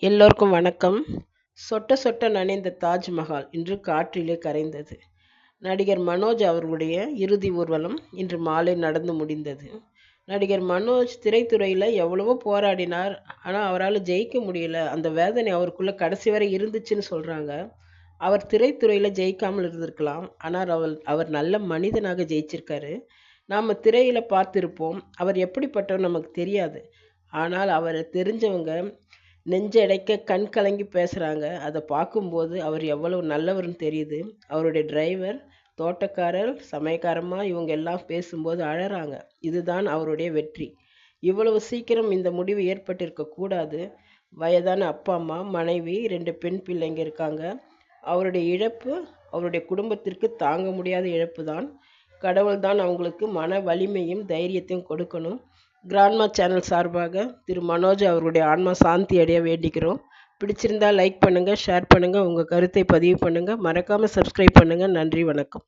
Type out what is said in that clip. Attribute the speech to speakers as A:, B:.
A: எல்லோருக்கும் வணக்கம். சொட்ட சொட்ட நனைந்த தாஜ்மஹால் இன்று காற்றிலே கரைந்தது. நடிகர் மனோஜ் அவர்களுடைய இறுதி ஊர்வலம் இன்று மாலை நடந்து முடிந்தது. நடிகர் மனோஜ் திரைத்துறையில் எவ்வளவோ போராடினார். ஆனால் அவரால் ஜெயிக்க முடியல. அந்த வேதனை அவருக்குள்ள கடைசி வரை இருந்துச்சுன்னு சொல்கிறாங்க. அவர் திரைத்துறையில் ஜெயிக்காமல் இருந்திருக்கலாம். ஆனால் அவர் நல்ல மனிதனாக ஜெயிச்சிருக்காரு. நாம் திரையில் பார்த்துருப்போம். அவர் எப்படிப்பட்டவர் நமக்கு தெரியாது. ஆனால் அவரை தெரிஞ்சவங்க நெஞ்சடைக்க கண் கலங்கி பேசுகிறாங்க. அதை பார்க்கும்போது அவர் எவ்வளவு நல்லவர்னு தெரியுது. அவருடைய டிரைவர், தோட்டக்காரர், சமயக்காரம்மா இவங்க எல்லாம் பேசும்போது அழறாங்க. இதுதான் அவருடைய வெற்றி. இவ்வளவு சீக்கிரம் இந்த முடிவு ஏற்பட்டிருக்கக்கூடாது. வயதான அப்பா அம்மா, மனைவி, 2 பெண் பிள்ளைங்க இருக்காங்க. அவருடைய இழப்பு அவருடைய குடும்பத்திற்கு தாங்க முடியாத இழப்பு தான். கடவுள் தான் அவங்களுக்கு மன வலிமையும் தைரியத்தையும் கொடுக்கணும். கிராண்ட்மா சேனல் சார்பாக திரு மனோஜ் அவருடைய ஆன்மா சாந்தி அடைய வேண்டிக்கிறோம். பிடிச்சிருந்தா லைக் பண்ணுங்கள், ஷேர் பண்ணுங்கள், உங்கள் கருத்தை பதிவு பண்ணுங்கள். மறக்காமல் சப்ஸ்கிரைப் பண்ணுங்கள். நன்றி, வணக்கம்.